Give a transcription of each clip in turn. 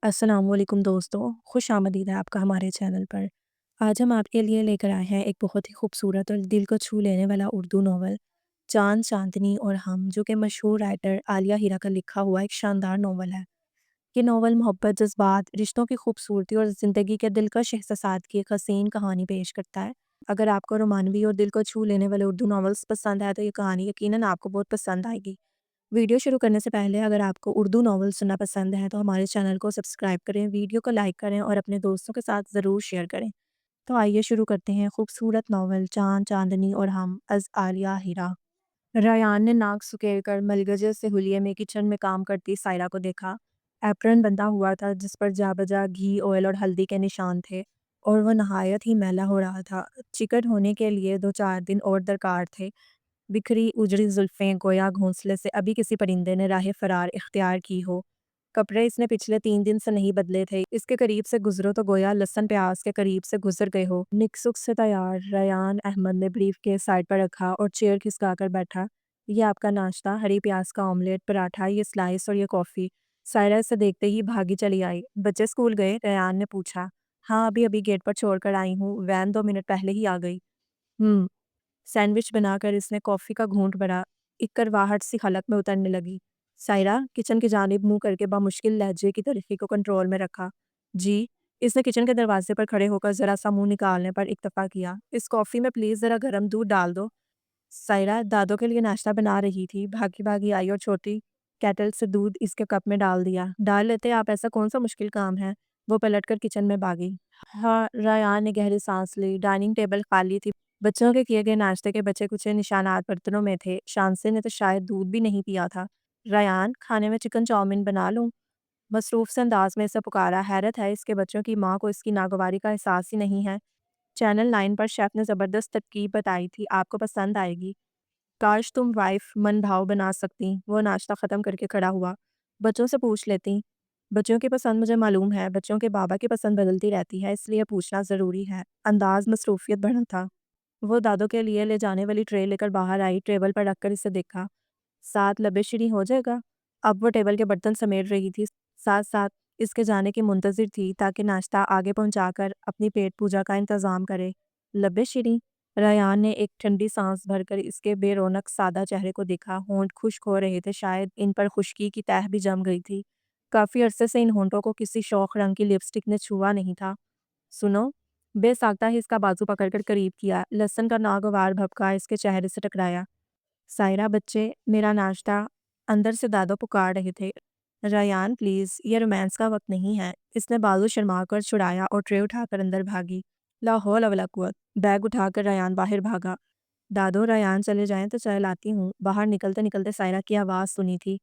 السلام علیکم دوستوں، خوش آمدید ہے آپ کا ہمارے چینل پر۔ آج ہم آپ کے لیے لے کر آئے ہیں ایک بہت ہی خوبصورت اور دل کو چھو لینے والا اردو ناول چاند چاندنی اور ہم، جو کہ مشہور رائٹر عالیہ ہیرا کا لکھا ہوا ایک شاندار ناول ہے۔ یہ ناول محبت، جذبات، رشتوں کی خوبصورتی اور زندگی کے دلکش احساسات کی ایک حسین کہانی پیش کرتا ہے۔ اگر آپ کو رومانوی اور دل کو چھو لینے والے اردو ناولز پسند ہے تو یہ کہانی یقیناً آپ کو بہت پسند آئے گی۔ ویڈیو شروع کرنے سے پہلے اگر آپ کو اردو ناول سننا پسند ہے تو ہمارے چینل کو سبسکرائب کریں، ویڈیو کو لائک کریں اور اپنے دوستوں کے ساتھ ضرور شیئر کریں۔ تو آئیے شروع کرتے ہیں خوبصورت ناول چاند چاندنی اور ہم از عالیہ ہیرا۔ ریان نے ناک سکیڑ کر ملگجے سے حلیے میں کچن میں کام کرتی سائرہ کو دیکھا۔ ایپرن بندھا ہوا تھا جس پر جا بجا گھی، آئل اور ہلدی کے نشان تھے اور وہ نہایت ہی میلا ہو رہا تھا۔ چکن ہونے کے لیے 2-4 دن اور درکار تھے۔ بکھری اجڑی زلفیں گویا گھونسلے سے ابھی کسی پرندے نے راہ فرار اختیار کی ہو۔ کپڑے اس نے پچھلے 3 دن سے نہیں بدلے تھے، اس کے قریب سے گزرو تو گویا لہسن پیاز کے قریب سے گزر گئے ہو۔ نک سک سے تیار ریان احمد نے بریف کیس سائڈ پر رکھا اور چیئر کھسکا کر بیٹھا۔ یہ آپ کا ناشتہ، ہری پیاز کا آملیٹ، پراٹھا، یہ سلائس اور یہ کافی۔ سائرہ اسے دیکھتے ہی بھاگی چلی آئی۔ بچے اسکول گئے؟ ریان نے پوچھا۔ ہاں، ابھی گیٹ پر چھوڑ کر آئی ہوں، وین 2 منٹ پہلے ہی آ گئی۔ سینڈوچ بنا کر اس نے کافی کا گھونٹ بھرا، ایک کرواہٹ سی حلق میں اترنے لگی۔ سائرہ کچن کی جانب منہ کر کے بامشکل لہجے کی ترقی کو کنٹرول میں رکھا۔ جی؟ اس نے کچن کے دروازے پر کھڑے ہو کر ذرا سا منہ نکالنے پر اکتفا کیا۔ اس کافی میں پلیز ذرا گرم دودھ ڈال دو۔ سائرہ دادوں کے لیے ناشتہ بنا رہی تھی، بھاگی بھاگی آئی اور چھوٹی کیٹل سے دودھ اس کے کپ میں ڈال دیا۔ ڈال لیتے آپ، ایسا کون سا مشکل کام ہے؟ وہ پلٹ کر کچن میں بھاگی۔ ہاں، ریان نے گہری سانس لی۔ ڈائننگ ٹیبل خالی تھی۔ بچوں کے کیے گئے ناشتے کے بچے کچھ نشانات برتنوں میں تھے۔ شانسی نے تو شاید دودھ بھی نہیں پیا تھا۔ ریان، کھانے میں چکن چاؤمن بنا لوں؟ مصروف سے انداز میں اسے پکارا۔ حیرت ہے اس کے بچوں کی ماں کو اس کی ناگواری کا احساس ہی نہیں ہے۔ چینل 9 پر شیف نے زبردست ترکیب بتائی تھی، آپ کو پسند آئے گی۔ کاش تم وائف من بھاؤ بنا سکتی۔ وہ ناشتہ ختم کر کے کھڑا ہوا۔ بچوں سے پوچھ لیتی۔ بچوں کی پسند مجھے معلوم ہے، بچوں کے بابا کی پسند بدلتی رہتی ہے، اس لیے پوچھنا ضروری ہے۔ انداز مصروفیت بڑھا تھا۔ وہ دادوں کے لیے لے جانے والی ٹرے لے کر باہر آئی، ٹیبل پر رکھ کر اسے دیکھا۔ ساتھ لبے شیریں ہو جائے گا؟ اب وہ ٹیبل کے برتن سمیٹ رہی تھی، ساتھ ساتھ اس کے جانے کی منتظر تھی تاکہ ناشتہ آگے پہنچا کر اپنی پیٹ پوجا کا انتظام کرے۔ لبے شیریں؟ ریان نے ایک ٹھنڈی سانس بھر کر اس کے بے رونق سادہ چہرے کو دیکھا۔ ہونٹ خشک ہو رہے تھے، شاید ان پر خشکی کی تہ بھی جم گئی تھی۔ کافی عرصے سے ان ہونٹوں کو کسی شوخ رنگ کی لپسٹک نے چھوا نہیں تھا۔ سنو، بے ساختہ ہی اس کا بازو پکڑ کر قریب کیا، لہسن کا ناگوار بھبکا اس کے چہرے سے ٹکرایا۔ سائرہ، بچے، میرا ناشتہ۔ اندر سے دادو پکار رہے تھے۔ ریان پلیز، یہ رومانس کا وقت نہیں ہے۔ اس نے بازو شرما کر چھڑایا اور ٹرے اٹھا کر اندر بھاگی۔ لا حول ولا قوت۔ بیگ اٹھا کر ریان باہر بھاگا۔ دادو، ریان چلے جائیں تو چائے لاتی ہوں۔ باہر نکلتے نکلتے سائرہ کی آواز سنی تھی۔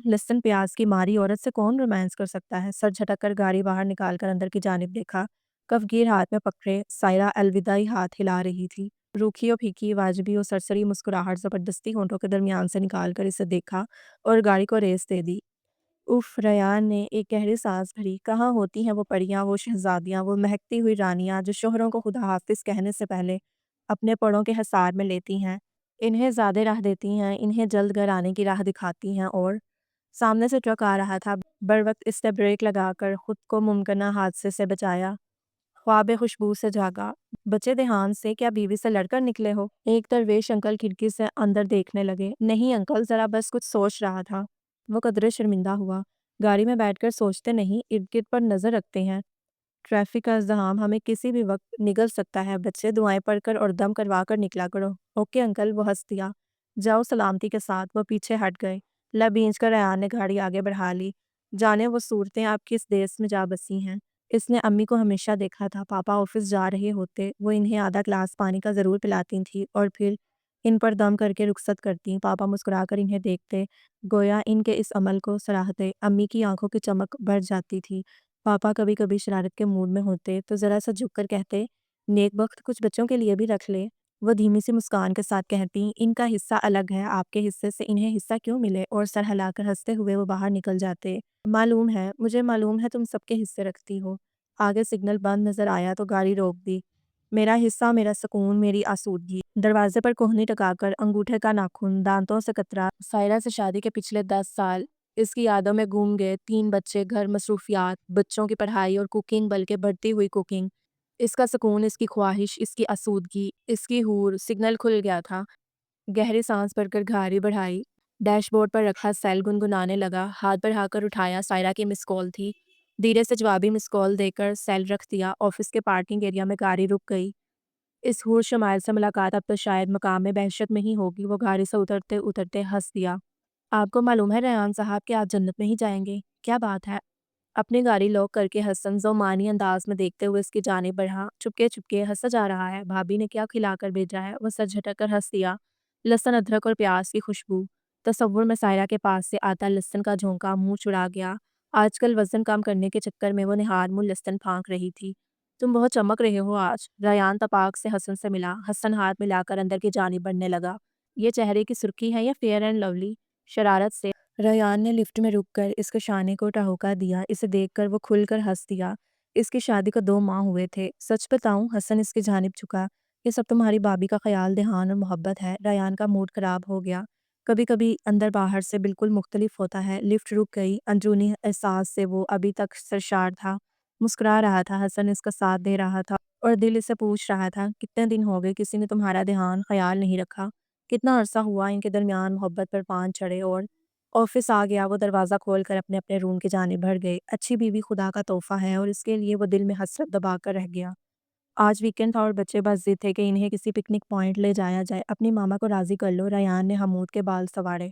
لہسن پیاز کی ماری عورت سے کون رومانس کر سکتا ہے؟ سر جھٹک کر گاڑی باہر نکال کر اندر کی جانب دیکھا۔ کفگیر ہاتھ میں پکڑے سائرہ الوداعی ہاتھ ہلا رہی تھی۔ روکھی اور پھیکی، واجبی اور سرسری مسکراہٹ زبردستی ہونٹوں کے درمیان سے نکال کر اسے دیکھا اور گاڑی کو ریس دے دی۔ اف، ریان نے ایک گہری سانس بھری۔ کہاں ہوتی ہیں وہ پریاں، وہ شہزادیاں، وہ مہکتی ہوئی رانیاں جو شوہروں کو خدا حافظ کہنے سے پہلے اپنے پڑوں کے حصار میں لیتی ہیں، انہیں زیادہ راہ دیتی ہیں، انہیں جلد گھر آنے کی راہ دکھاتی ہیں۔ اور سامنے سے ٹرک آ رہا تھا، بروقت اس نے بریک لگا کر خود کو ممکنہ حادثے سے بچایا۔ خواب خوشبو سے جاگا۔ بچے دھیان سے، کیا بیوی سے لڑ کر نکلے ہو؟ ایک درویش انکل کھڑکی سے اندر دیکھنے لگے۔ نہیں انکل، ذرا بس کچھ سوچ رہا تھا۔ وہ قدرے شرمندہ ہوا۔ گاڑی میں بیٹھ کر سوچتے نہیں، ارد گرد پر نظر رکھتے ہیں۔ ٹریفک کا ازدحام ہمیں کسی بھی وقت نگل سکتا ہے۔ بچے، دعائیں پڑھ کر اور دم کروا کر نکلا کرو۔ اوکے انکل، وہ ہنس دیا۔ جاؤ سلامتی کے ساتھ۔ وہ پیچھے ہٹ گئے۔ لب بھینچ کر ریان نے گاڑی آگے بڑھا لی۔ جانے وہ صورتیں آپ کس دیس میں جا بسی ہیں۔ اس نے امی کو ہمیشہ دیکھا تھا، پاپا آفس جا رہے ہوتے، وہ انہیں آدھا گلاس پانی کا ضرور پلاتی تھی اور پھر ان پر دم کر کے رخصت کرتی۔ پاپا مسکرا کر انہیں دیکھتے، گویا ان کے اس عمل کو سراہتے۔ امی کی آنکھوں کی چمک بڑھ جاتی تھی۔ پاپا کبھی کبھی شرارت کے موڈ میں ہوتے تو ذرا سا جھک کر کہتے، نیک بخت کچھ بچوں کے لیے بھی رکھ لے۔ وہ دھیمی سی مسکان کے ساتھ کہتی، ان کا حصہ الگ ہے، آپ کے حصے سے انہیں حصہ کیوں ملے؟ اور سر ہلا کر ہنستے ہوئے وہ باہر نکل جاتے۔ معلوم ہے، مجھے معلوم ہے تم سب کے حصے رکھتی ہو۔ آگے سگنل بند نظر آیا تو گاڑی روک دی۔ میرا حصہ، میرا سکون، میری آسودگی۔ دروازے پر کوہنی ٹکا کر انگوٹھے کا ناخن، دانتوں سے قطرہ۔ سائرہ سے شادی کے پچھلے 10 سال اس کی یادوں میں گھوم گئے 3 بچے، گھر، مصروفیات، بچوں کی پڑھائی اور کوکنگ، بلکہ بڑھتی ہوئی کوکنگ، اس کا سکون، اس کی خواہش، اس کی آسودگی، اس کی حور، سگنل کھل گیا تھا۔ گہری سانس بھر کر گاڑی بڑھائی، ڈیش بورڈ پر رکھا سیل گنگنانے لگا، ہاتھ بڑھا کر اٹھایا، سائرہ کی مس کال تھی۔ دھیرے سے جوابی مس کال دے کر سیل رکھ دیا، آفس کے پارکنگ ایریا میں گاڑی رک گئی۔ اس حور شمائل سے ملاقات اب تو شاید مقام بحثت میں ہی ہوگی۔ وہ گاڑی سے اترتے اترتے ہنس دیا۔ آپ کو معلوم ہے ریان صاحب کہ آپ جنت میں ہی جائیں گے؟ کیا بات ہے؟ اپنی گاڑی لاک کر کے حسن ذومانی انداز میں دیکھتے ہوئے اس کی جانب بڑھا، چپکے چپکے ہنسا جا رہا ہے۔ بھابی نے کیا کھلا کر بھیجا ہے؟ وہ سر جھٹک کر ہنس دیا۔ لہسن، ادرک اور پیاز کی خوشبو۔ تصور میں سائرہ کے پاس سے آتا لہسن کا جھونکا منہ چڑا گیا۔ آج کل وزن کم کرنے کے چکر میں وہ نہار منہ لہسن پھانک رہی تھی۔ تم بہت چمک رہے ہو آج۔ ریان تپاک سے حسن سے ملا، حسن ہاتھ ملا کر اندر کی جانب بڑھنے لگا۔ یہ چہرے کی سرخی ہے یا فیئر اینڈ لولی؟ شرارت سے ریان نے لفٹ میں رک کر اس کے شانے کو ٹہوکا دیا۔ اسے دیکھ کر وہ کھل کر ہنس دیا۔ اس کی شادی کو 2 ماہ ہوئے تھے۔ سچ بتاؤں؟ حسن اس کی جانب جھکا۔ یہ سب تمہاری بھابی کا خیال دھیان اور محبت ہے۔ ریان کا موڈ خراب ہو گیا۔ کبھی کبھی اندر باہر سے بالکل مختلف ہوتا ہے۔ لفٹ رک گئی۔ اندرونی احساس سے وہ ابھی تک سرشار تھا۔ مسکرا رہا تھا۔ حسن اس کا ساتھ دے رہا تھا اور دل اسے پوچھ رہا تھا، کتنے دن ہو گئے کسی نے تمہارا دھیان خیال نہیں رکھا؟ کتنا عرصہ ہوا ان کے درمیان محبت پر پان چڑھے؟ اور آفس آ گیا۔ وہ دروازہ کھول کر اپنے اپنے روم کی جانب بڑھ گئے۔ اچھی بیوی خدا کا تحفہ ہے اور اس کے لیے وہ دل میں حسرت دبا کر رہ گیا۔ آج ویکنڈ تھا اور بچے بس ضد تھے کہ انہیں کسی پکنک پوائنٹ لے جایا جائے۔ اپنی ماما کو راضی کر لو۔ ریان نے حمود کے بال سنوارے۔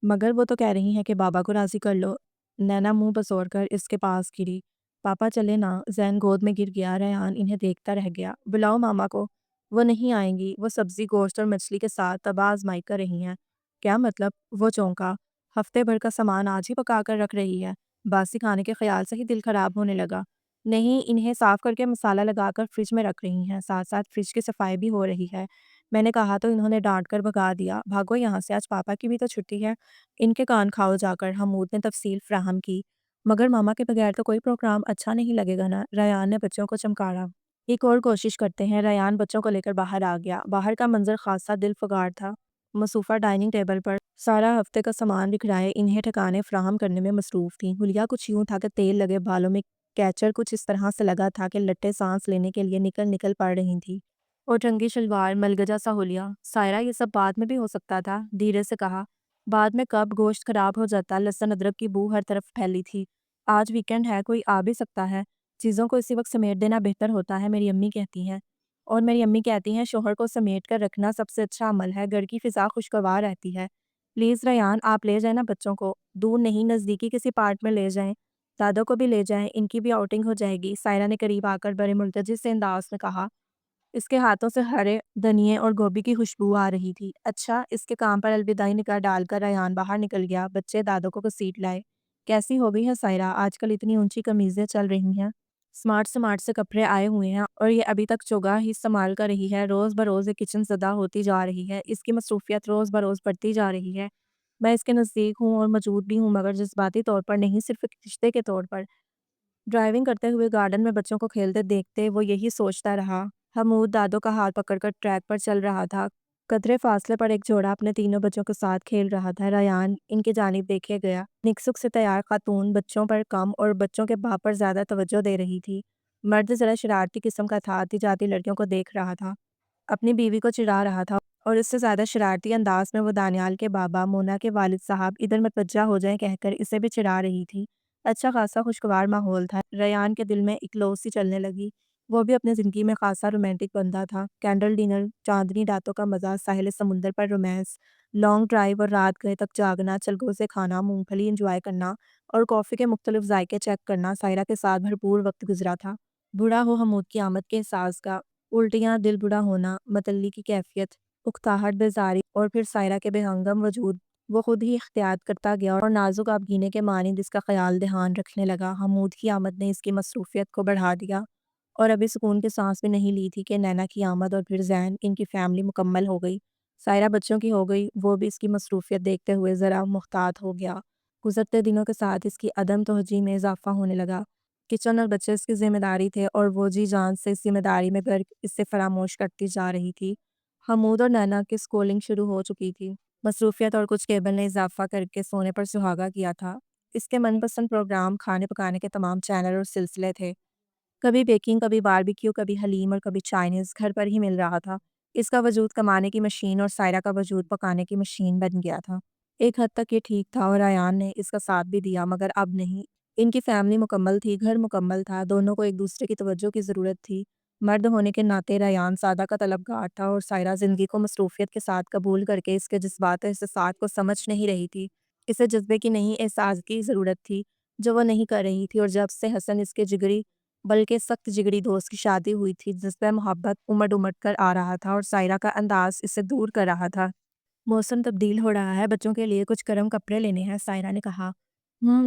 مگر وہ تو کہہ رہی ہیں کہ بابا کو راضی کر لو۔ نینا منہ بسور کر اس کے پاس گری۔ پاپا چلے نا۔ زین گود میں گر گیا۔ ریان انہیں دیکھتا رہ گیا۔ بلاؤ ماما کو۔ وہ نہیں آئیں گی۔ وہ سبزی، گوشت اور مچھلی کے ساتھ طبع آزمائی کر رہی ہیں۔ کیا مطلب؟ وہ چونکا۔ ہفتے بھر کا سامان آج ہی پکا کر رکھ رہی ہے۔ باسی کھانے کے خیال سے ہی دل خراب ہونے لگا۔ نہیں، انہیں صاف کر کے مسالہ لگا کر فریج میں رکھ رہی ہیں۔ ساتھ ساتھ فریج کی صفائی بھی ہو رہی ہے۔ میں نے کہا تو انہوں نے ڈانٹ کر بھگا دیا۔ بھاگو یہاں سے، آج پاپا کی بھی تو چھٹی ہے۔ ان کے کان کھاؤ جا کر، حمود نے تفصیل فراہم کی۔ مگر ماما کے بغیر تو کوئی پروگرام اچھا نہیں لگے گا نا؟ ریان نے بچوں کو چمکارا۔ ایک اور کوشش کرتے ہیں۔ ریان بچوں کو لے کر باہر آ گیا۔ باہر کا منظر خاصا دل فگار تھا۔ مصوفہ ڈائننگ ٹیبل پر سارا ہفتے کا سامان بکھرائے انہیں ٹھکانے فراہم کرنے میں مصروف تھیں۔ حلیہ کچھ یوں تھا کہ تیل لگے بالوں میں کیچر کچھ اس طرح سے لگا تھا کہ لٹے سانس لینے کے لیے نکل نکل پڑ رہی تھی۔ اور رنگی شلوار، ملگجا سا حلیہ۔ سائرہ، یہ سب بعد میں بھی ہو سکتا تھا، دھیرے سے کہا۔ بعد میں کب؟ گوشت خراب ہو جاتا، لہسن ادرک کی بو ہر طرف پھیلی تھی۔ آج ویکنڈ ہے، کوئی آ بھی سکتا ہے۔ چیزوں کو اسی وقت سمیٹ دینا بہتر ہوتا ہے، میری امی کہتی ہیں۔ اور میری امی کہتی ہیں شوہر کو سمیٹ کر رکھنا سب سے اچھا عمل ہے، گھر کی فضا خوشگوار رہتی ہے۔ پلیز ریان، آپ لے جائیں نا بچوں کو۔ دور نہیں، نزدیکی کسی پارک میں لے جائیں۔ دادوں کو بھی لے جائیں، ان کی بھی آؤٹنگ ہو جائے گی، سائرہ نے قریب آ کر بڑے ملتجس سے انداز میں کہا۔ اس کے ہاتھوں سے ہرے دھنیے اور گوبھی کی خوشبو آ رہی تھی۔ اچھا، اس کے کام پر الوداعی نگاہ ڈال کر ریان باہر نکل گیا۔ بچے دادوں کو گھسیٹ لائے۔ کیسی ہو گئی ہے سائرہ؟ آج کل اتنی اونچی قمیضیں چل رہی ہیں۔ سمارٹ سے کپڑے آئے ہوئے ہیں اور یہ ابھی تک چوگا ہی استعمال کر رہی ہے۔ روز بروز یہ کچن زدہ ہوتی جا رہی ہے۔ اس کی مصروفیت روز بروز بڑھتی جا رہی ہے۔ میں اس کے نزدیک ہوں اور موجود بھی ہوں، مگر جذباتی طور پر نہیں، صرف ایک رشتے کے طور پر۔ ڈرائیونگ کرتے ہوئے گارڈن میں بچوں کو کھیلتے دیکھتے وہ یہی سوچتا رہا۔ حمود دادوں کا ہاتھ پکڑ کر ٹریک پر چل رہا تھا۔ قدرے فاصلے پر ایک جوڑا اپنے تینوں بچوں کے ساتھ کھیل رہا تھا۔ ریان ان کی جانب دیکھے گیا۔ نکسک سے تیار خاتون بچوں پر کم اور بچوں کے باپ پر زیادہ توجہ دے رہی تھی۔ مرد ذرا شرارتی قسم کا تھا، آتی جاتی لڑکیوں کو دیکھ رہا تھا، اپنی بیوی کو چڑھا رہا تھا اور اس سے زیادہ شرارتی انداز میں وہ دانیال کے بابا، مونا کے والد صاحب ادھر متوجہ ہو جائیں کہہ کر اسے بھی چڑھا رہی تھی۔ اچھا خاصا خوشگوار ماحول تھا۔ ریان کے دل میں ایک لو سی چلنے لگی۔ وہ بھی اپنی زندگی میں خاصا رومانٹک بندہ تھا۔ کینڈل ڈنر، چاندنی راتوں کا مزہ، ساحل سمندر پر رومانس، لانگ ڈرائیو اور رات گئے تک جاگنا، چلگوزے کھانا، مونگ پھلی انجوائے کرنا اور کافی کے مختلف ذائقے چیک کرنا، سائرہ کے ساتھ بھرپور وقت گزرا تھا۔ بڑا ہو حمود کی آمد کے احساس کا، الٹیاں، دل بڑا ہونا، متلی کی کیفیت، اکتاہٹ، بیزاری اور پھر سائرہ کے بے ہنگم وجود۔ وہ خود ہی احتیاط کرتا گیا اور نازک آبگینے کے مانند اس کا خیال دھیان رکھنے لگا۔ حمود کی آمد نے اس کی مصروفیت کو بڑھا دیا اور ابھی سکون کی سانس بھی نہیں لی تھی کہ نینا کی آمد اور پھر زین، ان کی فیملی مکمل ہو گئی۔ سائرہ بچوں کی ہو گئی، وہ بھی اس کی مصروفیت دیکھتے ہوئے ذرا محتاط ہو گیا۔ گزرتے دنوں کے ساتھ اس کی عدم توجہی میں اضافہ ہونے لگا۔ کچن اور بچے اس کی ذمہ داری تھے اور وہ جی جان سے اس ذمہ داری میں غرق اس سے فراموش کرتی جا رہی تھی۔ حمود اور نینا کی اسکولنگ شروع ہو چکی تھی۔ مصروفیت اور کچھ کیبل نے اضافہ کر کے سونے پر سہاگا کیا تھا۔ اس کے من پسند پروگرام کھانے پکانے کے تمام چینل اور سلسلے تھے۔ کبھی بیکنگ، کبھی باربیکیو، کبھی حلیم اور کبھی چائنیز گھر پر ہی مل رہا تھا۔ اس کا وجود کمانے کی مشین اور سائرہ کا وجود پکانے کی مشین بن گیا تھا۔ ایک حد تک یہ ٹھیک تھا اور ریان نے اس کا ساتھ بھی دیا، مگر اب نہیں۔ ان کی فیملی مکمل تھی، گھر مکمل تھا، دونوں کو ایک دوسرے کی توجہ کی ضرورت تھی۔ مرد ہونے کے ناطے ریان سادہ کا طلبگار تھا اور سائرہ زندگی کو مصروفیت کے ساتھ قبول کر کے اس کے جذبات اور احساسات کو سمجھ نہیں رہی تھی۔ اسے جذبے کی نہیں، احساس کی ضرورت تھی جو وہ نہیں کر رہی تھی، اور جب سے حسن اس کے جگری بلکہ سخت جگری دوست کی شادی ہوئی تھی، جذبہ محبت امڑ امڑ کر آ رہا تھا اور سائرہ کا انداز اسے دور کر رہا تھا۔ موسم تبدیل ہو رہا ہے، بچوں کے لیے کچھ گرم کپڑے لینے ہیں، سائرہ نے کہا۔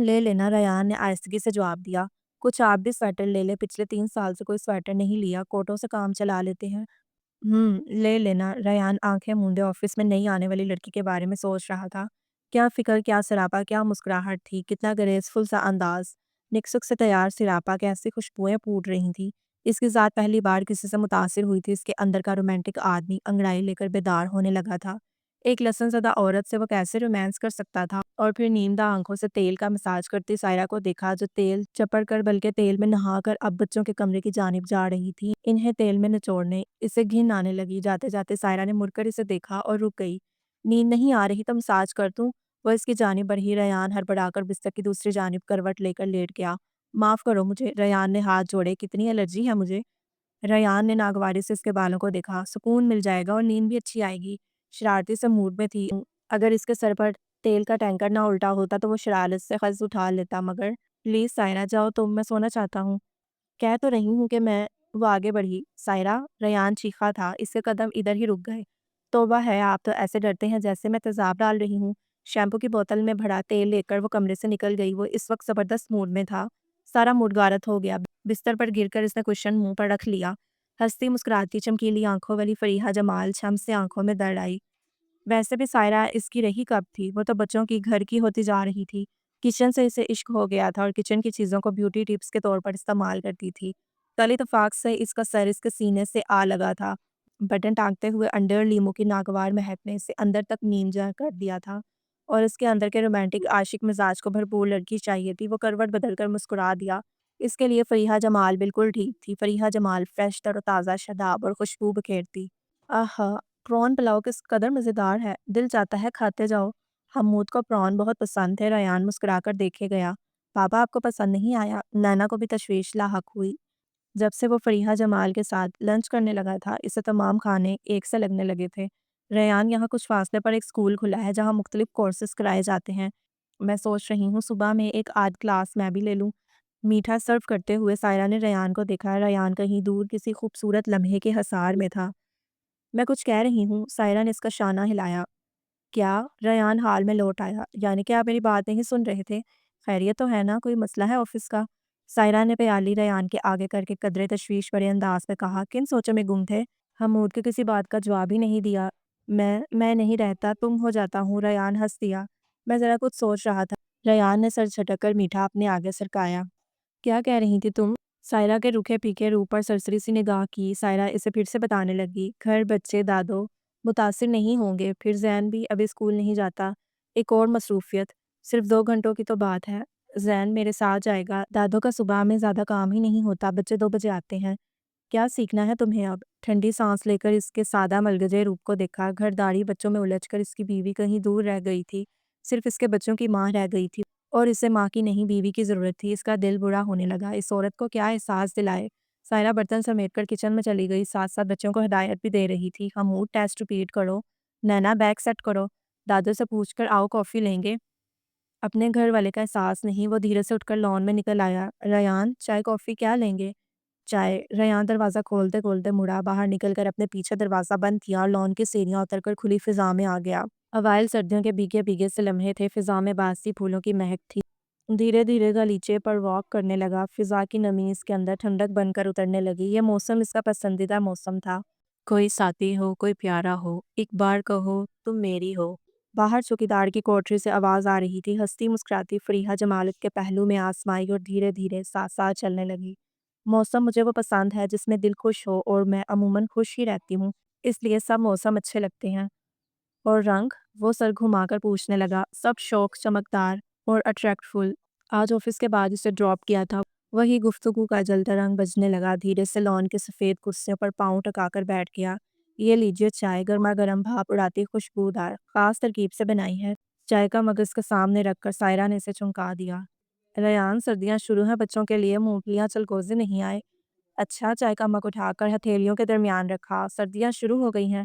لے لینا، ریان نے آہستگی سے جواب دیا۔ کچھ آپ بھی سویٹر لے لے، پچھلے 3 سال سے کوئی سویٹر نہیں لیا، کوٹوں سے کام چلا لیتے ہیں۔ لے لینا، ریان آنکھیں مونڈے آفس میں نئی آنے والی لڑکی کے بارے میں سوچ رہا تھا۔ کیا فکر، کیا سراپا، کیا مسکراہٹ تھی، کتنا گریسفل سا انداز۔ نکسک سے تیار سراپا کیسی خوشبوئیں پھوٹ رہی تھیں۔ اس کی ذات پہلی بار کسی سے متاثر ہوئی تھی، اس کے اندر کا رومانٹک آدمی انگڑائی لے کر بیدار ہونے لگا تھا۔ ایک لہسن زدہ عورت سے وہ کیسے رومانس کر سکتا تھا؟ اور پھر نیمدہ آنکھوں سے تیل کا مساج کرتی سائرہ کو دیکھا، جو تیل چپڑ کر بلکہ تیل میں نہا کر اب بچوں کے کمرے کی جانب جا رہی تھی، انہیں تیل میں نچوڑنے۔ اسے گھن آنے لگی۔ جاتے جاتے سائرہ نے مڑ کر اسے دیکھا اور رک گئی۔ نیند نہیں آ رہی تو مساج کر دوں؟ وہ اس کی جانب بڑھی۔ ریان ہڑبڑا کر بستر کی دوسری جانب کروٹ لے کر لیٹ گیا۔ معاف کرو مجھے، ریان نے ہاتھ جوڑے، کتنی الرجی ہے مجھے۔ ریان نے ناگواری سے اس کے بالوں کو دیکھا۔ سکون مل جائے گا اور نیند بھی اچھی آئے گی۔ شرارتی سے موڈ میں تھی۔ اگر اس کے سر پر تیل کا ٹینکر نہ الٹا ہوتا تو وہ شرارت سے خز اٹھا لیتا، مگر پلیز سائرہ جاؤ تم، میں سونا چاہتا ہوں۔ کہہ تو رہی ہوں کہ میں۔ وہ آگے بڑھی۔ سائرہ، ریان چیخا تھا، اس کے قدم ادھر ہی رک گئے۔ توبہ ہے، آپ تو ایسے ڈرتے ہیں جیسے میں تیزاب ڈال رہی ہوں۔ شیمپو کی بوتل میں بھرا تیل لے کر وہ کمرے سے نکل گئی۔ وہ اس وقت زبردست موڈ میں تھا۔ سارا موڈ غارت ہو گیا۔ بستر پر گر کر اس نے کوشن منہ پر رکھ لیا۔ ہنستی مسکراتی چمکیلی آنکھوں والی فریحہ جمال چھم سے آنکھوں میں در آئی۔ ویسے بھی سائرہ اس کی رہی کب تھی؟ وہ تو بچوں کی گھر کی ہوتی جا رہی تھی۔ کچن سے اسے عشق ہو گیا تھا اور کچن کی چیزوں کو بیوٹی ٹپس کے طور پر استعمال کرتی تھی۔ کل اتفاق سے اس کا سر اس کے سینے سے آ لگا تھا۔ بٹن ٹانگتے ہوئے انڈر لیمو کی ناگوار مہک نے اسے اندر تک نیمجا کر دیا تھا، اور اس کے اندر کے رومانٹک عاشق مزاج کو بھرپور لڑکی چاہیے تھی۔ وہ کروٹ بدل کر مسکرا دیا۔ اس کے لیے فریحہ جمال بالکل ٹھیک تھی۔ فریحہ جمال فریش تر و تازہ، شاداب اور خوشبو بکھیرتی۔ آہا، پرون پلاؤ کس قدر مزیدار ہے، دل چاہتا ہے کھاتے جاؤ۔ حمود کو پرون بہت پسند تھے، ریان مسکرا کر دیکھے گیا۔ پاپا آپ کو پسند نہیں آیا؟ نینا کو بھی تشویش لاحق ہوئی۔ جب سے وہ فریحہ جمال کے ساتھ لنچ کرنے لگا تھا، اسے تمام کھانے ایک سے لگنے لگے تھے۔ ریان، یہاں کچھ فاصلے پر ایک اسکول کھلا ہے جہاں مختلف کورسز کرائے جاتے ہیں۔ میں سوچ رہی ہوں صبح میں ایک آدھ کلاس میں بھی لے لوں۔ میٹھا سرو کرتے ہوئے سائرہ نے ریان کو دیکھا۔ ریان کہیں دور کسی خوبصورت لمحے کے حصار میں تھا۔ میں کچھ کہہ رہی ہوں، سائرہ نے اس کا شانہ ہلایا۔ کیا؟ ریان حال میں لوٹ آیا۔ یعنی کہ آپ میری بات نہیں سن رہے تھے؟ خیریت تو ہے نا؟ کوئی مسئلہ ہے آفس کا؟ سائرہ نے پیالی ریان کے آگے کر کے قدرے تشویش بھرے انداز میں کہا۔ کن سوچوں میں گم تھے؟ حمود کے کسی بات کا جواب ہی نہیں دیا۔ میں نہیں رہتا، تم ہو جاتا ہوں، ریان ہنس دیا۔ میں ذرا کچھ سوچ رہا تھا۔ ریان نے سر جھٹک کر میٹھا اپنے آگے سرکایا۔ کیا کہہ رہی تھی تم؟ سائرہ کے روکھے پیکے روح پر سرسری سی نگاہ کی۔ سائرہ اسے پھر سے بتانے لگی۔ گھر، بچے، دادو متاثر نہیں ہوں گے، پھر زین بھی ابھی اسکول نہیں جاتا۔ ایک اور مصروفیت، صرف 2 گھنٹوں کی تو بات ہے۔ زین میرے ساتھ جائے گا، دادو کا صبح میں زیادہ کام ہی نہیں ہوتا، بچے 2 بجے آتے ہیں۔ کیا سیکھنا ہے تمہیں اب؟ ٹھنڈی سانس لے کر اس کے سادہ ملگجے روپ کو دیکھا۔ گھر داری بچوں میں الجھ کر اس کی بیوی کہیں دور رہ گئی تھی، صرف اس کے بچوں کی ماں رہ گئی تھی، اور اسے ماں کی نہیں بیوی کی ضرورت تھی۔ اس کا دل برا ہونے لگا۔ اس عورت کو کیا احساس دلائے؟ سائرہ برتن سمیٹ کر کچن میں چلی گئی، ساتھ ساتھ بچوں کو ہدایت بھی دے رہی تھی۔ حمود، ٹیسٹ ریپیٹ کرو۔ نینا، بیگ سیٹ کرو۔ دادو سے پوچھ کر آؤ کافی لیں گے۔ اپنے گھر والے کا احساس نہیں، وہ دھیرے سے اٹھ کر لان میں نکل آیا۔ ریان، چائے کافی کیا لیں گے؟ چائے۔ ریان دروازہ کھولتے کھولتے مڑا، باہر نکل کر اپنے پیچھے دروازہ بند کیا اور لان کی سیڑھیاں اتر کر کھلی فضا میں آ گیا۔ اوائل سردیوں کے بھیگے بھیگے سے لمحے تھے، فضا میں باسی پھولوں کی مہک تھی۔ دھیرے دھیرے گلیچے پر واک کرنے لگا، فضا کی نمی اس کے اندر ٹھنڈک بن کر اترنے لگی۔ یہ موسم اس کا پسندیدہ موسم تھا۔ کوئی ساتھی ہو، کوئی پیارا ہو، ایک بار کہو تم میری ہو۔ باہر چوکیدار کی کوٹری سے آواز آ رہی تھی۔ ہنستی مسکراتی فریحہ جمال کے پہلو میں آسمائی اور دھیرے دھیرے ساتھ ساتھ چلنے لگی۔ موسم مجھے وہ پسند ہے جس میں دل خوش ہو، اور میں عموماً خوش ہی رہتی ہوں، اس لیے سب موسم اچھے لگتے ہیں۔ اور رنگ؟ وہ سر گھما کر پوچھنے لگا۔ سب شوق چمکدار۔ اور اٹریکٹفل۔ آج آفس کے بعد اسے ڈراپ کیا تھا، وہی گفتگو کا جلتا رنگ بجنے لگا۔ دھیرے سے لان کے سفید کرسیوں پر پاؤں ٹکا کر بیٹھ گیا۔ یہ لیجیے چائے، گرما گرم بھاپ اڑاتی خوشبودار، خاص ترکیب سے بنائی ہے۔ چائے کا مگ اس کے سامنے رکھ کر سائرہ نے اسے چمکا دیا۔ ریان، سردیاں شروع ہیں، بچوں کے لیے مونگفلیاں چلگوزے نہیں آئے۔ اچھا، چائے کا مگ اٹھا کر ہتھیلیوں کے درمیان رکھا۔ سردیاں شروع ہو گئی ہیں؟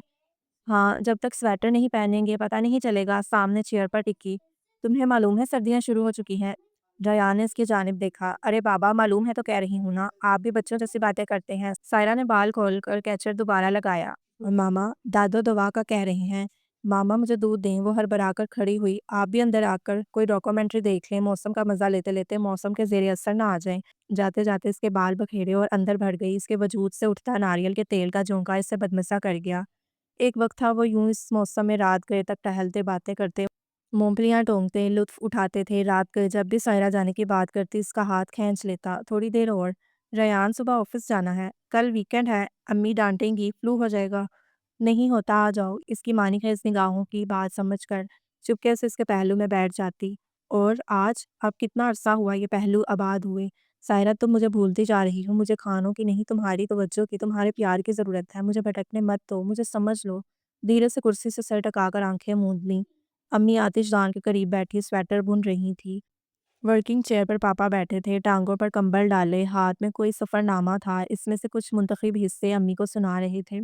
ہاں، جب تک سویٹر نہیں پہنیں گے پتہ نہیں چلے گا۔ سامنے چیئر پر ٹکی۔ تمہیں معلوم ہے سردیاں شروع ہو چکی ہیں؟ ریان نے اس کی جانب دیکھا۔ ارے بابا، معلوم ہے تو کہہ رہی ہوں نا، آپ بھی بچوں جیسی باتیں کرتے ہیں۔ سائرہ نے بال کھول کر کیچر دوبارہ لگایا۔ اور ماما، دادو دعا کا کہہ رہے ہیں۔ ماما مجھے دودھ دیں۔ وہ ہڑبڑا کر کھڑی ہوئی۔ آپ بھی اندر آ کر کوئی ڈاکومنٹری دیکھ لیں، موسم کا مزہ لیتے لیتے موسم کے زیر اثر نہ آ جائیں۔ جاتے جاتے اس کے بال بکھیرے اور اندر بھر گئی۔ اس کے وجود سے اٹھتا ناریل کے تیل کا جھونکا اسے بدمزہ کر گیا۔ ایک وقت تھا وہ یوں اس موسم میں رات گئے تک ٹہلتے، باتیں کرتے، مونگ پھلیاں ٹونگتے، لطف اٹھاتے تھے۔ رات گئے جب بھی سائرہ جانے کی بات کرتی اس کا ہاتھ کھینچ لیتا۔ تھوڑی دیر اور۔ ریان، صبح آفس جانا ہے، کل ویکینڈ ہے، امی ڈانٹیں گی، فلو ہو جائے گا۔ نہیں ہوتا، آ جاؤ۔ اس کی مانی خیز نگاہوں کی بات سمجھ کر چپکے سے اس کے پہلو میں بیٹھ جاتی۔ اور آج اب کتنا عرصہ ہوا یہ پہلو آباد ہوئے۔ سائرہ، تم مجھے بھولتی جا رہی ہو، مجھے کھانوں کی نہیں تمہاری توجہ کی، تمہارے پیار کی ضرورت ہے، مجھے بھٹکنے مت دو، مجھے سمجھ لو۔ دھیرے سے کرسی سے سر ٹکا کر آنکھیں موند لیں۔ امی آتش دان کے قریب بیٹھی سویٹر بن رہی تھی۔ ورکنگ چیئر پر پاپا بیٹھے تھے، ٹانگوں پر کمبل ڈالے، ہاتھ میں کوئی سفر نامہ تھا، اس میں سے کچھ منتخب حصے امی کو سنا رہے تھے۔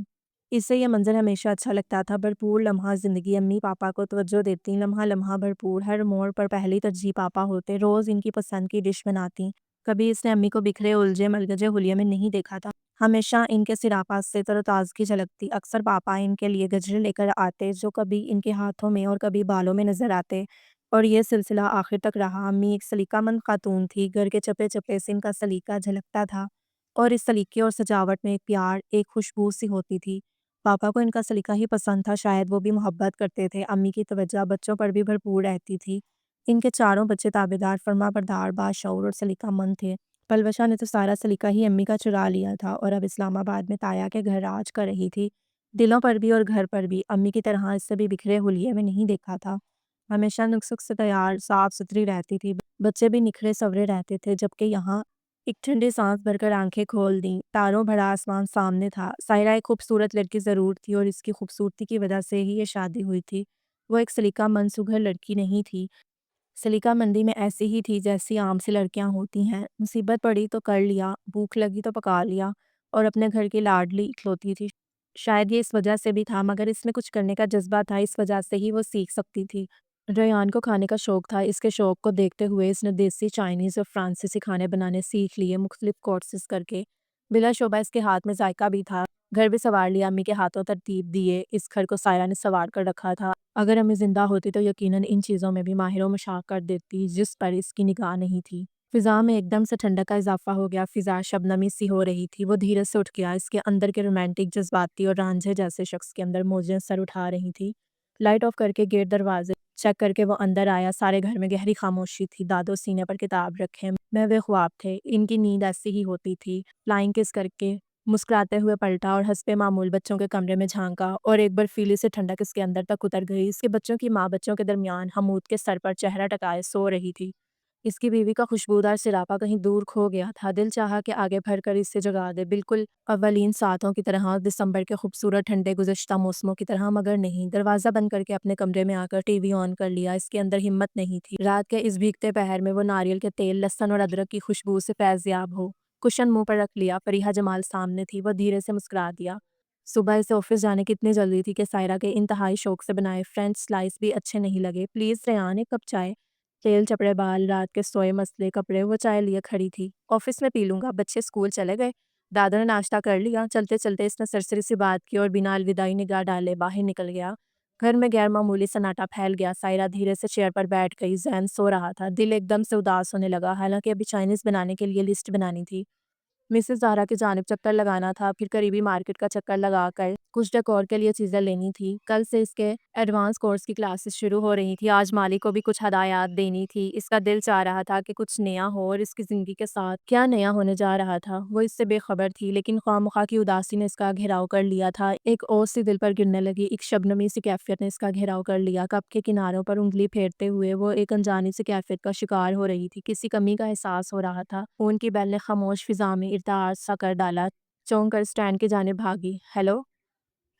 اسے یہ منظر ہمیشہ اچھا لگتا تھا۔ بھرپور لمحہ زندگی، امی پاپا کو توجہ دیتی، لمحہ لمحہ بھرپور، ہر موڑ پر پہلی ترجیح پاپا ہوتے، روز ان کی پسند کی ڈش بناتی۔ کبھی اس نے امی کو بکھرے الجھے ملگجے حلیے میں نہیں دیکھا تھا، ہمیشہ ان کے سراپا سے تر و تازگی جھلکتی۔ اکثر پاپا ان کے لیے گجرے لے کر آتے جو کبھی ان کے ہاتھوں میں اور کبھی بالوں میں نظر آتے، اور یہ سلسلہ آخر تک رہا۔ امی ایک سلیقہ مند خاتون تھی، گھر کے چپے چپے سے ان کا سلیقہ جھلکتا تھا، اور اس سلیقے اور سجاوٹ میں ایک پیار، ایک خوشبو سی ہوتی تھی۔ پاپا کو ان کا سلیقہ ہی پسند تھا، شاید وہ بھی محبت کرتے تھے۔ امی کی توجہ بچوں پر بھی بھرپور رہتی تھی۔ ان کے چاروں بچے تابعدار، فرما بردار، باشعور اور سلیقہ مند تھے۔ پلوشا نے تو سارا سلیقہ ہی امی کا چرا لیا تھا، اور اب اسلام آباد میں تایا کے گھر راج کر رہی تھی۔ دلوں پر بھی اور گھر پر بھی امی کی طرح اس سے بھی بکھرے حلیے میں نہیں دیکھا تھا۔ ہمیشہ نسک سے تیار، صاف ستھری رہتی تھی، بچے بھی نکھرے سورے رہتے تھے، جبکہ یہاں ایک ٹھنڈی سانس بھر کر آنکھیں کھول دیں، تاروں بھرا آسمان سامنے تھا۔ سائرہ ایک خوبصورت لڑکی ضرور تھی، اور اس کی خوبصورتی کی وجہ سے ہی یہ شادی ہوئی تھی۔ وہ ایک سلیقہ مند سگھر لڑکی نہیں تھی، سلیقہ مندی میں ایسی ہی تھی جیسی عام سی لڑکیاں ہوتی ہیں۔ مصیبت پڑی تو کر لیا، بھوک لگی تو پکا لیا، اور اپنے گھر کی لاڈلی اکلوتی تھی۔ شاید یہ اس وجہ سے بھی تھا، مگر اس میں کچھ کرنے کا جذبہ تھا، اس وجہ سے ہی وہ سیکھ سکتی تھی۔ ریان کو کھانے کا شوق تھا، اس کے شوق کو دیکھتے ہوئے اس نے دیسی، چائنیز اور فرانسیسی کھانے بنانے سیکھ لیے، مختلف کورسز کر کے۔ بلا شبہ اس کے ہاتھ میں ذائقہ بھی تھا۔ گھر بھی سنوار لیا، امی کے ہاتھوں ترتیب دیے، اس گھر کو سائرہ نے سنوار کر رکھا تھا۔ اگر امی زندہ ہوتی تو یقیناً ان چیزوں میں بھی ماہر و مشاہیر کر دیتی جس پر اس کی نگاہ نہیں تھی۔ فضا میں ایک دم سے ٹھنڈک کا اضافہ ہو گیا، فضا شبنمی سی ہو رہی تھی۔ وہ دھیرے سے اٹھ گیا، اس کے اندر کے رومانٹک جذباتی اور رانجھے جیسے شخص کے اندر موجیں سر اٹھا رہی تھی۔ لائٹ آف کر کے گیٹ دروازے چیک کر کے وہ اندر آیا۔ سارے گھر میں گہری خاموشی تھی، دادو سینے پر کتاب رکھے محو خواب تھے، ان کی نیند ایسی ہی ہوتی تھی۔ فلائنگ کس کر کے مسکراتے ہوئے پلٹا اور حسب معمول بچوں کے کمرے میں جھانکا، اور ایک برفیلی سے ٹھنڈک اس کے اندر تک اتر گئی۔ اس کے بچوں کی ماں بچوں کے درمیان حمود کے سر پر چہرہ ٹکائے سو رہی تھی۔ اس کی بیوی کا خوشبودار سراپا کہیں دور کھو گیا تھا، دل چاہا کہ آگے بڑھ کر اسے جگا دے، بالکل اولین ساتوں کی طرح، دسمبر کے خوبصورت ٹھنڈے گزشتہ موسموں کی طرح، مگر نہیں۔ دروازہ بند کر کے اپنے کمرے میں آ کر ٹی وی آن کر لیا، اس کے اندر ہمت نہیں تھی رات کے اس بھیگتے پہر میں وہ ناریل کے تیل، لہسن اور ادرک کی خوشبو سے فیض یاب ہو۔ کشن منہ پر رکھ لیا، فریحہ جمال سامنے تھی، وہ دھیرے سے مسکرا دیا۔ صبح اسے آفس جانے کی اتنی جلدی تھی کہ سائرہ کے انتہائی شوق سے بنائے فرینچ سلائس بھی اچھے نہیں لگے۔ پلیز ریان، ایک کپ چائے۔ تیل چپڑے بال، رات کے سوئے مسلے کپڑے، وہ چائے لیے کھڑی تھی۔ آفس میں پی لوں گا، بچے اسکول چلے گئے؟ دادا نے ناشتہ کر لیا؟ چلتے چلتے اس نے سرسری سی بات کی اور بنا الوداعی نگاہ ڈالے باہر نکل گیا۔ گھر میں غیر معمولی سناٹا پھیل گیا۔ سائرہ دھیرے سے چیئر پر بیٹھ گئی، ذہن سو رہا تھا، دل ایک دم سے اداس ہونے لگا، حالانکہ ابھی چائنیز بنانے کے لیے لسٹ بنانی تھی۔ مسز زہرا کی جانب چکر لگانا تھا، پھر قریبی مارکیٹ کا چکر لگا کر کچھ ڈیکور کے لیے چیزیں لینی تھی۔ کل سے اس کے ایڈوانس کورس کی کلاسز شروع ہو رہی تھی۔ آج مالک کو بھی کچھ ہدایات دینی تھی۔ اس کا دل چاہ رہا تھا کہ کچھ نیا ہو، اور اس کی زندگی کے ساتھ کیا نیا ہونے جا رہا تھا وہ اس سے بے خبر تھی، لیکن خواہ کی اداسی نے اس کا گھیراؤ کر لیا تھا۔ ایک اوس سی دل پر گرنے لگی، ایک شبنمی سی کیفیت نے اس کا گھیراؤ کر لیا۔ کپ کے کناروں پر انگلی پھیرتے ہوئے وہ ایک انجانی سی کیفیت کا شکار ہو رہی تھی۔ کسی کمی کا احساس ہو رہا تھا۔ فون کی بیل نے خاموش فضا میں ارتعاش سا کر ڈالا۔ چونک کر اسٹینڈ کی جانب بھاگی۔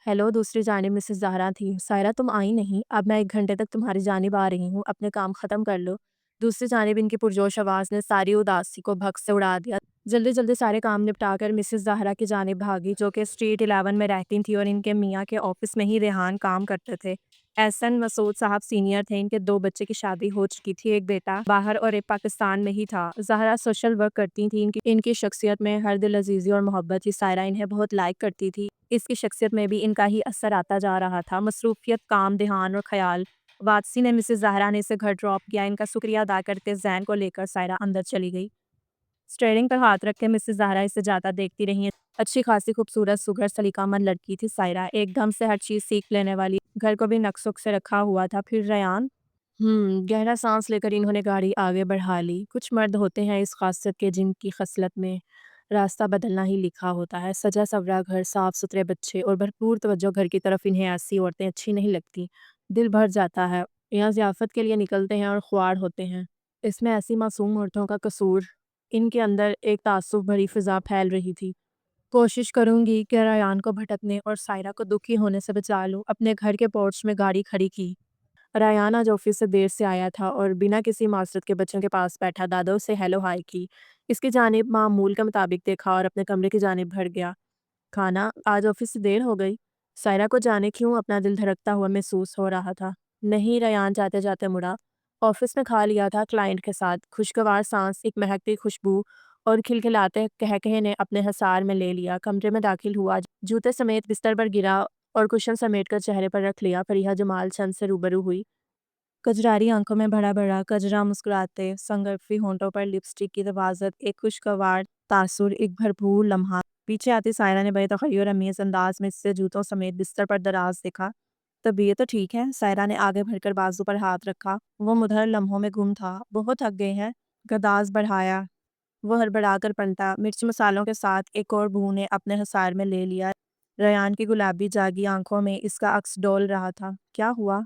ہیلو دوسری جانب مسز زہرا تھی۔ سائرہ تم آئی نہیں، اب میں 1 گھنٹے تک تمہاری جانب آ رہی ہوں، اپنے کام ختم کر لو۔ دوسری جانب ان کی پرجوش آواز نے ساری اداسی کو بھگ سے اڑا دیا۔ جلدی سارے کام نپٹا کر مسز زہرا کی جانب بھاگی، جو کہ اسٹریٹ 11 میں رہتی تھی اور ان کے میاں کے آفس میں ہی ریحان کام کرتے تھے۔ احسن مسعود صاحب سینئر تھے، ان کے 2 بچے کی شادی ہو چکی تھی، ایک بیٹا باہر اور ایک پاکستان میں ہی تھا۔ زہرا سوشل ورک کرتی تھی، ان کی شخصیت میں ہر دل عزیزی اور محبت تھی۔ سائرہ انہیں بہت لائک کرتی تھی، اس کی شخصیت میں بھی ان کا ہی اثر آتا جا رہا تھا۔ مصروفیت، کام، دھیان اور خیال۔ واپسی نے مسز زہرا نے اسے گھر ڈراپ کیا۔ ان کا شکریہ ادا کرتے زین کو لے کر سائرہ اندر چلی گئی۔ اسٹیئرنگ پر ہاتھ رکھ کے مسز زہرا اسے جاتا دیکھتی رہی۔ اچھی خاصی خوبصورت سگر سلیقہ مند لڑکی تھی سائرہ، ایک دم سے ہر چیز سیکھ لینے والی، گھر کو بھی نقص سے رکھا ہوا تھا۔ پھر ریان گہرا سانس لے کر انہوں نے گاڑی آگے بڑھا لی۔ کچھ مرد ہوتے ہیں اس خاصیت کے جن کی خصلت میں راستہ بدلنا ہی لکھا ہوتا ہے۔ سجا سورا گھر، صاف ستھرے بچے اور بھرپور توجہ گھر کی طرف انہیں ایسی عورتیں اچھی نہیں لگتی۔ دل بھر جاتا ہے۔ یہاں ضیافت کے لیے نکلتے ہیں اور خوار ہوتے ہیں۔ اس میں ایسی معصوم عورتوں کا قصور۔ ان کے اندر ایک تعصب بھری فضا پھیل رہی تھی۔ کوشش کروں گی کہ ریان کو بھٹکنے اور سائرہ کو دکھی ہونے سے بچا لوں۔ اپنے گھر کے پورچ میں گاڑی کھڑی کی۔ ریان آج آفس سے دیر سے آیا تھا اور بنا کسی معذرت کے بچوں کے پاس بیٹھا دادوں سے ہیلو ہائی کی، اس کی جانب معمول کے مطابق دیکھا اور اپنے کمرے کی جانب بڑھ گیا۔ کھانا آج آفس سے دیر ہو گئی؟ سائرہ کو جانے کیوں اپنا دل دھڑکتا ہوا محسوس ہو رہا تھا۔ نہیں، ریان جاتے جاتے مڑا۔ آفس میں کھا لیا تھا کلائنٹ کے ساتھ۔ خوشگوار سانس، ایک مہکتی خوشبو اور کھلکھلاتے قہقہے نے اپنے حصار میں لے لیا۔ کمرے میں داخل ہوا، جوتے سمیت بستر پر گرا اور کشن سمیٹ کر چہرے پر رکھ لیا۔ فریحہ جمال چند سے روبرو ہوئی۔ کجراری آنکھوں میں بڑا بڑا کجرا مسکراتے، سنگرفی ہونٹوں پر لپسٹک کی نوازت، ایک خوشگوار تاثر، ایک بھرپور لمحہ۔ پیچھے آتی سائرہ نے بڑے تخیر امیز انداز میں اس سے جوتوں سمیت بستر پر دراز دیکھا۔ طبیعت تو ٹھیک ہے؟ سائرہ نے آگے بڑھ کر بازو پر ہاتھ رکھا۔ وہ مدھر لمحوں میں گم تھا۔ بہت تھک گئے ہیں؟ گداز بڑھایا۔ وہ ہڑبڑا کر پلٹا۔ مرچ مسالوں کے ساتھ ایک اور بو نے اپنے حصار میں لے لیا۔ ریان کی گلابی جاگی آنکھوں میں اس کا عکس ڈول رہا تھا۔ کیا ہوا؟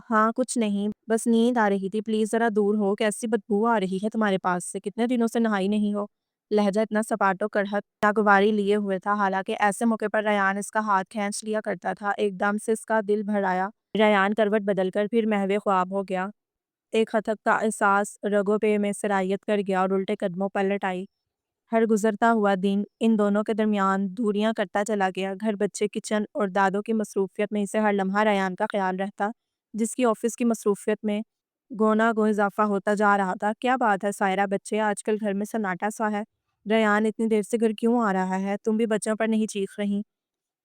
ہاں کچھ نہیں، بس نیند آ رہی تھی، پلیز ذرا دور ہو، کیسی بدبو آ رہی ہے تمہارے پاس سے، کتنے دنوں سے نہائی نہیں ہو۔ لہجہ اتنا سپاٹ و کڑھت ناگواری لیے ہوئے تھا، حالانکہ ایسے موقع پر ریان اس کا ہاتھ کھینچ لیا کرتا تھا۔ ایک دم سے اس کا دل بھر آیا۔ ریان کروٹ بدل کر پھر محو خواب ہو گیا۔ ایک خطک کا احساس رگوں پہ میں سرایت کر گیا اور الٹے قدموں پلٹ آئی۔ ہر گزرتا ہوا دن ان دونوں کے درمیان دوریاں کرتا چلا گیا۔ گھر، بچے، کچن اور دادوں کی مصروفیت میں اسے ہر لمحہ ریان کا خیال رہتا، جس کی آفس کی مصروفیت میں گونا گو اضافہ ہوتا جا رہا تھا۔ کیا بات ہے سائرہ، بچے آج کل گھر میں سناٹا سا ہے۔ ریان اتنی دیر سے گھر کیوں آ رہا ہے؟ تم بھی بچوں پر نہیں چیخ رہی؟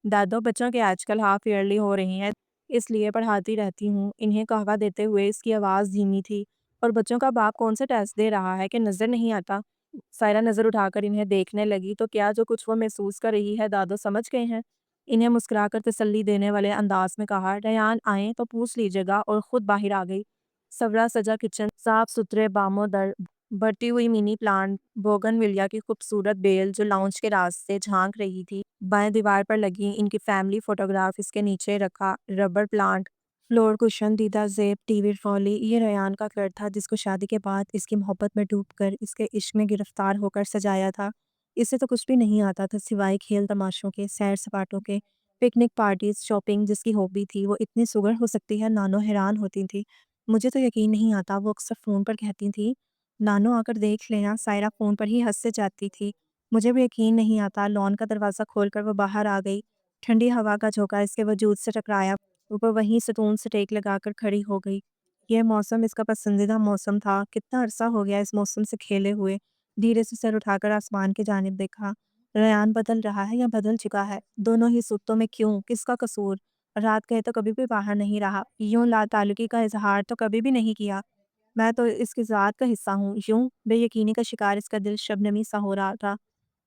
دادو، بچوں کے آج کل ہاف ایئرلی ہو رہی ہیں، اس لیے پڑھاتی رہتی ہوں۔ انہیں قہوہ دیتے ہوئے اس کی آواز دھیمی تھی۔ اور بچوں کا باپ کون سے ٹیسٹ دے رہا ہے کہ نظر نہیں آتا؟ سائرہ نظر اٹھا کر انہیں دیکھنے لگی تو کیا جو کچھ وہ محسوس کر رہی ہے دادو سمجھ گئے ہیں؟ انہیں مسکرا کر تسلی دینے والے انداز میں کہا۔ ریان آئیں تو پوچھ لیجیے گا، اور خود باہر آ گئی۔ سورا سجا کچن، صاف ستھرے بامو در، بڑھتی ہوئی منی پلانٹ بوگن ویلیا کی خوبصورت بیل جو لاؤنج کے راستے جھانک رہی تھی، بائیں دیوار پر لگی ان کی فیملی فوٹوگراف، اس کے نیچے رکھا ربر پلانٹ، فلور کشن، دیدہ زیب، ٹی وی ٹرالی۔ یہ ریان کا گھر تھا جس کو شادی کے بعد اس کی محبت میں ڈوب کر، اس کے عشق میں گرفتار ہو کر سجایا تھا۔ اسے تو کچھ بھی نہیں آتا تھا سوائے کھیل تماشوں کے، سیر سپاٹوں کے، پکنک پارٹیز، شاپنگ۔ جس کی ہابی تھی وہ اتنی سگر ہو سکتی ہے، نانو حیران ہوتی تھی۔ مجھے تو یقین نہیں آتا، وہ اکثر فون پر کہتی تھی، نانو آ کر دیکھ لینا۔ سائرہ فون پر ہی ہنس سے جاتی تھی۔ مجھے بھی یقین نہیں آتا۔ لان کا دروازہ کھول کر وہ باہر آ گئی۔ ٹھنڈی ہوا کا جھونکا اس کے وجود سے ٹکرایا، اوپر وہیں ستون سے ٹیک لگا کر کھڑی ہو گئی۔ یہ موسم اس کا پسندیدہ موسم تھا۔ کتنا عرصہ ہو گیا اس موسم سے کھیلے ہوئے۔ دھیرے سے سر اٹھا کر آسمان کی جانب دیکھا۔ ریان بدل رہا ہے یا بدل چکا ہے؟ دونوں ہی صورتوں میں کیوں؟ کس کا قصور؟ رات گئے تو کبھی بھی باہر نہیں رہا، یوں لا تعلقی کا اظہار تو کبھی بھی نہیں کیا۔ میں تو اس کی ذات کا حصہ ہوں، یوں بے یقینی کا شکار اس کا دل شبنمی سا ہو رہا تھا۔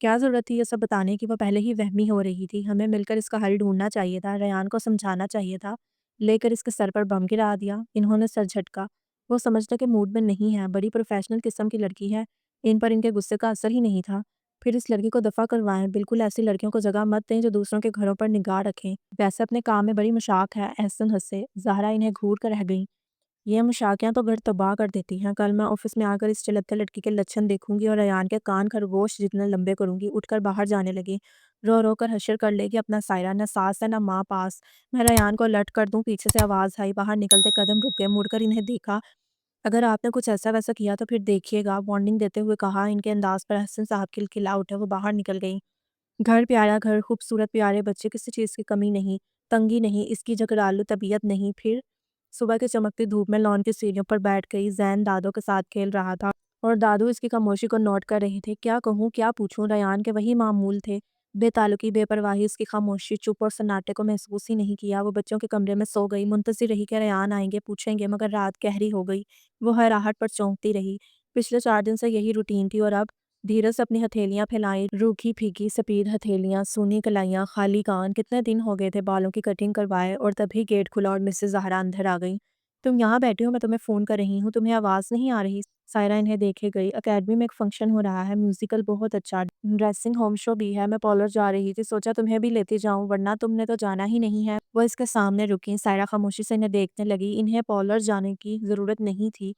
کیا ضرورت تھی یہ سب بتانے کی؟ وہ پہلے ہی وہمی ہو رہی تھی، ہمیں مل کر اس کا حل ڈھونڈنا چاہیے تھا، ریان کو سمجھانا چاہیے تھا، لے کر اس کے سر پر بم گرا دیا۔ انہوں نے سر جھٹکا۔ وہ سمجھتا کہ موڈ میں نہیں ہے، بڑی پروفیشنل قسم کی لڑکی ہے، ان پر ان کے غصے کا اثر ہی نہیں تھا۔ پھر اس لڑکی کو دفع کروائیں، بالکل ایسی لڑکیوں کو جگہ مت دیں جو دوسروں کے گھروں پر نگاہ رکھیں۔ ویسے اپنے کام میں بڑی مشاق ہے، احسن ہنسے۔ زہرا انہیں گھور کر رہ گئیں۔ یہ مشاقیاں تو گھر تباہ کر دیتی ہیں، کل میں آفس میں آ کر اس چلتے لڑکی کے لچھن دیکھوں گی اور ریان کے کان خرگوش جتنے لمبے کروں گی۔ اٹھ کر باہر جانے لگی، رو رو کر حشر کر لے گی اپنا سائرہ، نہ ساس ہے نہ ماں پاس۔ میں ریان کو لٹ کر دوں، پیچھے سے آواز آئی، باہر نکلتے قدم رکے، مڑ کر انہیں دیکھا۔ اگر آپ نے کچھ ایسا ویسا کیا تو پھر دیکھیے گا، وارننگ دیتے ہوئے کہا۔ ان کے انداز پر احسن صاحب کھلکھلا اٹھے، وہ باہر نکل گئی۔ گھر پیارا گھر، خوبصورت پیارے بچے، کسی چیز کی کمی نہیں، تنگی نہیں، اس کی جگرالو طبیعت نہیں۔ پھر صبح کی چمکتی دھوپ میں لان کی سیڑھیوں پر بیٹھ گئی، زین دادو کے ساتھ کھیل رہا تھا اور دادو اس کی خاموشی کو نوٹ کر رہے تھے۔ کیا کہوں کیا پوچھوں، ریان کے وہی معمول تھے، بے تعلقی، بے پرواہی، اس کی خاموشی، چپ اور سناٹے کو محسوس ہی نہیں کیا۔ وہ بچوں کے کمرے میں سو گئی، منتظر رہی کہ ریان آئیں گے، پوچھیں گے، مگر رات گہری ہو گئی، وہ حیراہٹ پر چونکتی رہی۔ پچھلے 4 دن سے یہی روٹین تھی اور اب دھیرے سے اپنی ہتھیلیاں پھیلائیں، روکھی پھیکی سفید ہتھیلیاں، سونی کلائیاں، خالی کان۔ کتنے دن ہو گئے تھے بالوں کی کٹنگ کروائے، اور تبھی گیٹ کھلا اور مسز زہرا اندر آ گئی۔ تم یہاں بیٹھے ہو، میں تمہیں فون کر رہی ہوں، تمہیں آواز نہیں آ رہی؟ سائرہ انہیں دیکھے گئی۔ اکیڈمی میں ایک فنکشن ہو رہا ہے، میوزیکل بہت اچھا، ڈریسنگ ہوم شو بھی ہے، میں پارلر جا رہی تھی، سوچا تمہیں بھی لیتی جاؤں، ورنہ تم نے تو جانا ہی نہیں ہے۔ وہ اس کے سامنے رکی، سائرہ خاموشی سے انہیں دیکھنے لگی۔ انہیں پارلر جانے کی ضرورت نہیں تھی،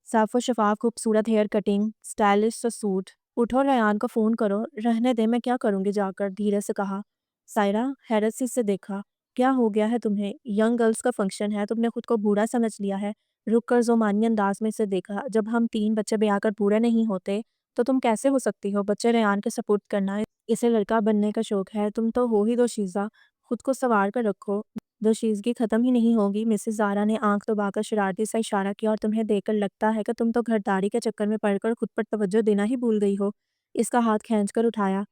صاف و شفاف خوبصورت ہیئر کٹنگ، سٹائلش سا سوٹ۔ اٹھو، ریان کو فون کرو۔ رہنے دے، میں کیا کروں گی جا کر، دھیرے سے کہا۔ سائرہ حیرت سے اسے دیکھا۔ کیا ہو گیا ہے تمہیں؟ ینگ گرلز کا فنکشن ہے، تم نے خود کو بوڑھا سمجھ لیا ہے؟ رک کر زومانی انداز میں اسے دیکھا۔ جب ہم 3 بچے بیاہ کر پورے نہیں ہوتے تو تم کیسے ہو سکتی ہو؟ بچے ریان کے سپرد کرنا، اسے لڑکا بننے کا شوق ہے، تم تو ہو ہی دوشیزہ، خود کو سنوار کر رکھو، دوشیزگی ختم ہی نہیں ہوگی۔ مسز زہرا نے آنکھ دبا کر شرارتی سا اشارہ کیا، اور تمہیں دیکھ کر لگتا ہے کہ تم تو گھرداری کے چکر میں پڑ کر خود پر توجہ دینا ہی بھول گئی ہو۔ اس کا ہاتھ کھینچ کر اٹھایا۔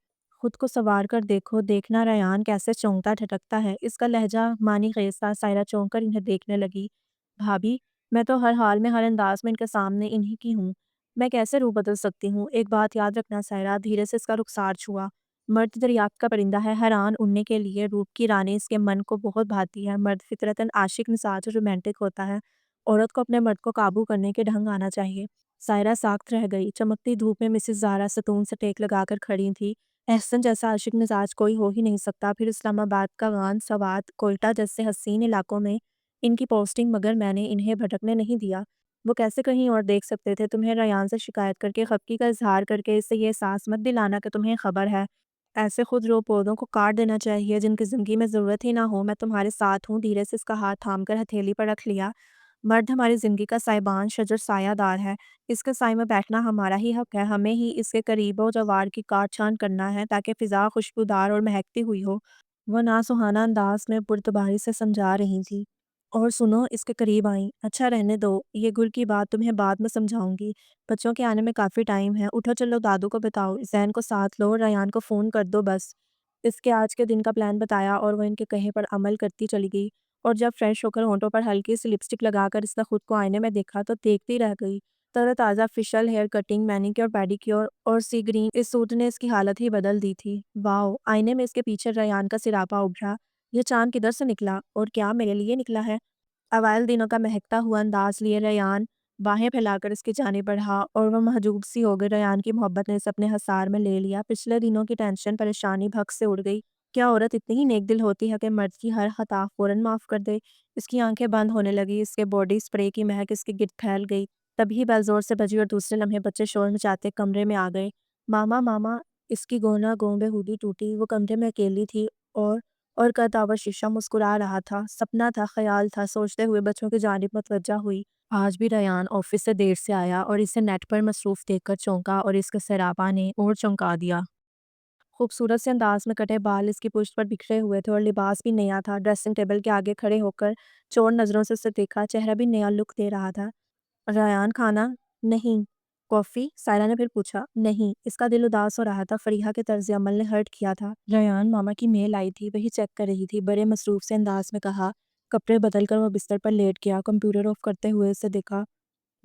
خود کو سنوار کر دیکھو، دیکھنا ریان کیسے چونکتا ٹھٹکتا ہے۔ اس کا لہجہ معنی خیز تھا۔ سائرہ چونک کر انہیں دیکھنے لگی۔ بھابی، میں تو ہر حال میں ہر انداز میں ان کے سامنے انہی کی ہوں، میں کیسے روح بدل سکتی ہوں؟ ایک بات یاد رکھنا سائرہ، دھیرے سے اس کا رخسار چھوا۔ مرد دریافت کا پرندہ ہے، حیران اڑنے کے لیے، روپ کی رانی اس کے من کو بہت بھاتی ہے۔ مرد فطرتاً عاشق مزاج اور رومانٹک ہوتا ہے، عورت کو اپنے مرد کو قابو کرنے کے ڈھنگ آنا چاہیے۔ سائرہ ساکت رہ گئی۔ چمکتی دھوپ میں مسز زہرا ستون سے ٹیک لگا کر کھڑی تھی۔ احسن جیسا عاشق مزاج کوئی ہو ہی نہیں سکتا، پھر اسلام آباد کا غان، سوات، کوئٹہ جیسے حسین علاقوں میں ان کی پوسٹنگ، مگر میں نے انہیں بھٹکنے نہیں دیا۔ وہ کیسے کہیں اور دیکھ سکتے تھے؟ تمہیں ریان سے شکایت کر کے، خفگی کا اظہار کر کے، اس سے یہ احساس مت دلانا کہ تمہیں خبر ہے۔ ایسے خود رو پودوں کو کاٹ دینا چاہیے جن کی زندگی میں ضرورت ہی نہ ہو۔ میں تمہارے ساتھ ہوں، دھیرے سے اس کا ہاتھ تھام کر ہتھیلی پر رکھ لیا۔ مرد ہماری زندگی کا سائبان، شجر سایہ دار ہے، اس کے سائے میں بیٹھنا ہمارا ہی حق ہے، ہمیں ہی اس کے قریب و جوار کی کاٹ چھان کرنا ہے تاکہ فضا خوشبودار اور مہکتی ہوئی ہو۔ وہ ناسہانا انداز میں پرتباہی سے سمجھا رہی تھی۔ اور سنو، اس کے قریب آئیں۔ اچھا رہنے دو، یہ گل کی بات تمہیں بعد میں سمجھاؤں گی، بچوں کے آنے میں کافی ٹائم ہے۔ اٹھو چلو، دادو کو بتاؤ، زین کو ساتھ لو، ریان کو فون کر دو بس۔ اس کے آج کے دن کا پلان بتایا اور وہ ان کے کہے پر عمل کرتی چلی گئی۔ اور جب فریش ہو کر ہونٹوں پر ہلکی سی لپسٹک لگا کر اس نے خود کو آئینے میں دیکھا تو دیکھتی رہ گئی۔ تر تازہ فیشل، ہیئر کٹنگ، مینیکیور، پیڈیکیور اور سی گرین اس سوٹ نے اس کی حالت ہی بدل دی تھی۔ واؤ! آئینے میں اس کے پیچھے ریان کا سراپا ابھرا۔ یہ چاند کدھر سے نکلا؟ اور کیا میرے لیے نکلا ہے؟ اوائل دنوں کا مہکتا ہوا انداز لیے ریان باہیں پھیلا کر اس کی جانب بڑھا، اور وہ محجوب سی ہو گئی۔ ریان کی محبت نے اسے اپنے حصار میں لے لیا۔ پچھلے دنوں کی ٹینشن، پریشانی بھگ سے اڑ گئی۔ کیا عورت اتنی ہی نیک دل ہوتی ہے کہ مرد کی ہر خطا فوراً معاف کر دے؟ اس کی آنکھیں بند ہونے لگی، اس کے باڈی اسپرے کی مہک اس کے گرد پھیل گئی۔ تبھی بیل زور سے بجی اور دوسرے لمحے بچے شور مچاتے کمرے میں آ گئے۔ ماما ماما! اس کی گونا گوں بےہودی ٹوٹی۔ وہ کمرے میں اکیلی تھی اور کا دعوی شیشہ مسکرا رہا تھا۔ سپنا تھا، خیال تھا، سوچتے ہوئے بچوں کی جانب متوجہ ہوئی۔ آج بھی ریان آفس سے دیر سے آیا اور اسے نیٹ پر مصروف دیکھ کر چونکا، اور اس کے سراپا نے اور چونکا دیا۔ خوبصورت سے انداز میں کٹے بال اس کی پشت پر بکھرے ہوئے تھے اور لباس بھی نیا تھا۔ ڈریسنگ ٹیبل کے آگے کھڑے ہو کر چور نظروں سے اسے دیکھا، چہرہ بھی نیا لک دے رہا تھا۔ ریان، کھانا؟ نہیں۔ کافی؟ سائرہ نے پھر پوچھا۔ نہیں۔ اس کا دل اداس ہو رہا تھا، فریحہ کے طرز عمل نے ہرٹ کیا تھا۔ ریان، ماما کی میل آئی تھی، وہی چیک کر رہی تھی، بڑے مصروف سے انداز میں کہا۔ کپڑے بدل کر وہ بستر پر لیٹ گیا، کمپیوٹر آف کرتے ہوئے اسے دیکھا۔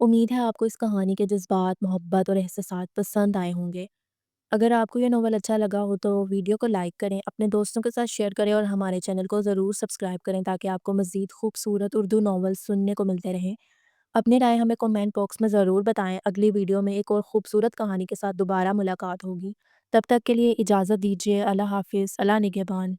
امید ہے آپ کو اس کہانی کے جذبات، محبت اور احساسات پسند آئے ہوں گے۔ اگر آپ کو یہ ناول اچھا لگا ہو تو ویڈیو کو لائک کریں، اپنے دوستوں کے ساتھ شیئر کریں اور ہمارے چینل کو ضرور سبسکرائب کریں تاکہ آپ کو مزید خوبصورت اردو ناول سننے کو ملتے رہیں۔ اپنی رائے ہمیں کمنٹ باکس میں ضرور بتائیں۔ اگلی ویڈیو میں ایک اور خوبصورت کہانی کے ساتھ دوبارہ ملاقات ہوگی۔ تب تک کے لیے اجازت دیجیے۔ اللہ حافظ، اللہ نگہبان۔